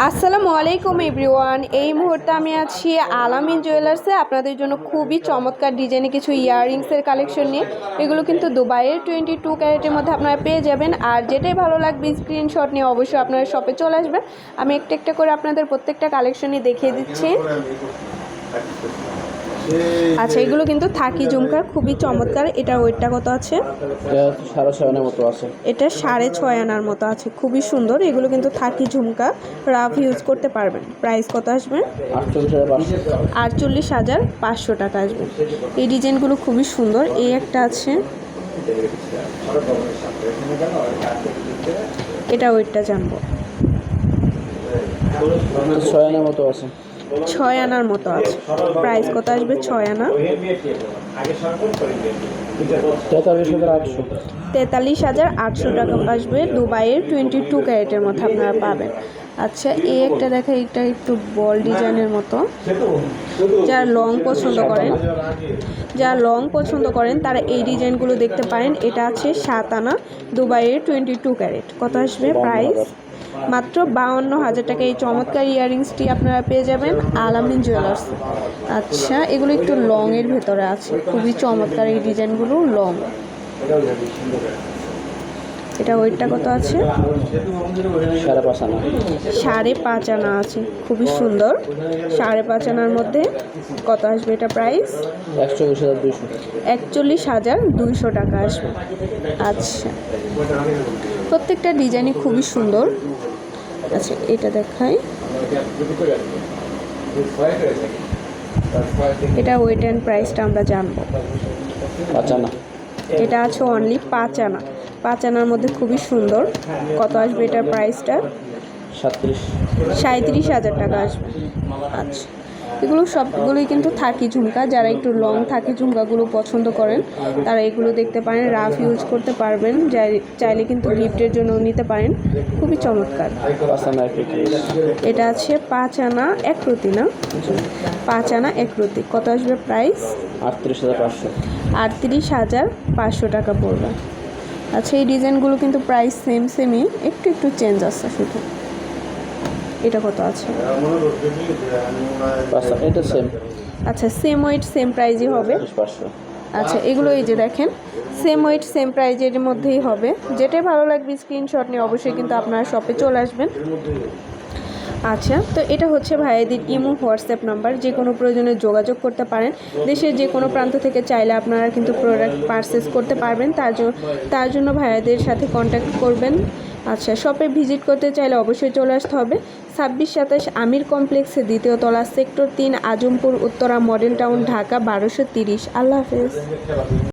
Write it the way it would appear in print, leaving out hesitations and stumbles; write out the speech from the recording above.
আসসালামু আলাইকুম এভরিওয়ান। এই মুহূর্তে আমি আছি আলামিন জুয়েলার্সে আপনাদের জন্য খুবই চমৎকার ডিজাইনে কিছু ইয়াররিংসের কালেকশন নিয়ে। এগুলো কিন্তু দুবাইয়ের 22 ক্যারেটের মধ্যে আপনারা পেয়ে যাবেন। আর যেটাই ভালো লাগবে স্ক্রিনশট নিয়ে অবশ্যই আপনারা শপে চলে আসবেন। আমি একটা একটা করে আপনাদের প্রত্যেকটা কালেকশনই দেখিয়ে দিচ্ছি। আচ্ছা, এগুলো কিন্তু থাকি ঝুমকা, খুবই চমৎকার। এটা ওয়েটটা কত আছে? এটা 6.5 আনার মতো আছে। এটা 6.5 আনার মতো আছে, খুবই সুন্দর। এগুলো কিন্তু থাকি ঝুমকা, রাফ ইউজ করতে পারবেন। প্রাইস কত আসবে? 48,500 টাকা আসবে। এই ডিজাইনগুলো খুবই সুন্দর। এই একটা আছে, এটা ওয়েটটা জানবো। 6 আনার মতো আছে। 6 আনার মতো আছে। প্রাইস কত আসবে? 6 আনা 43,800 টাকা আসবে। দুবাইয়ের 22 ক্যারেটের মধ্যে আপনারা পাবেন। আচ্ছা, এই একটা দেখা, এটা একটু বল ডিজাইনের মতো। যারা লং পছন্দ করেন তারা এই ডিজাইনগুলো দেখতে পারেন। এটা আছে 7 আনা, দুবাইয়ের 22 ক্যারেট। কত আসবে প্রাইস? মাত্র 52,000 টাকা। এই চমৎকার ইয়াররিংসটি আপনারা পেয়ে যাবেন আলামিন জুয়েলার্স। আচ্ছা, এগুলো একটু লংয়ের ভেতরে আছে, খুবই চমৎকার এই ডিজাইনগুলো লং। এটা ওয়েটটা কত আছে? 5.5 আনা। 5.5 আনা আছে, খুবই সুন্দর। 5.5 আনার মধ্যে কত আসবে এটা প্রাইস? 41,200 টাকা আসবে। আচ্ছা, প্রত্যেকটা ডিজাইনই খুবই সুন্দর। আচ্ছা, এটা দেখাই। এটা ওয়েট অ্যান্ড প্রাইসটা আমরা জানবো। 5 আনা। এটা আছে অনলি 5 আনা। 5 আনার মধ্যে খুবই সুন্দর। কত আসবে এটার প্রাইসটা? 37,000 টাকা আসবে। আচ্ছা, এগুলো সবগুলোই কিন্তু থাকি ঝুমকা। যারা একটু লং থাকি ঝুমকাগুলো পছন্দ করেন তারা এগুলো দেখতে পারেন, রাফ ইউজ করতে পারবেন। চাইলে কিন্তু গিফটের জন্য নিতে পারেন, খুবই চমৎকার। এটা আছে 5 আনা এক প্রতি, না 5 আনা এক প্রতি। কত আসবে প্রাইস? 38,500 টাকা পড়বে। আচ্ছা, এই ডিজাইনগুলো কিন্তু প্রাইস সেমই, একটু চেঞ্জ আছে শুধু। এটা কত আছে? এটা সেম। আচ্ছা, সেম ওয়েট সেম প্রাইজই হবে। আচ্ছা, এগুলো এই যে দেখেন, সেম ওয়েট সেম প্রাইজের মধ্যেই হবে। যেটাই ভালো লাগবে স্ক্রিনশট নিয়ে অবশ্যই কিন্তু আপনারা শপে চলে আসবেন। আচ্ছা, তো এটা হচ্ছে ভাইয়াদের ইমো হোয়াটসঅ্যাপ নাম্বার। যে কোনো প্রয়োজনে যোগাযোগ করতে পারেন। দেশের যে কোনো প্রান্ত থেকে চাইলে আপনারা কিন্তু প্রোডাক্ট পারচেস করতে পারবেন। তার জন্য ভাইয়াদের সাথে কন্ট্যাক্ট করবেন। আচ্ছা, শপে ভিজিট করতে চাইলে অবশ্যই চলে আসতে হবে 2627 আমির কমপ্লেক্সে, 2য় তলা, sector 3, Azampur, Uttara, model town, Dhaka 1230। আল্লাহ হাফেজ।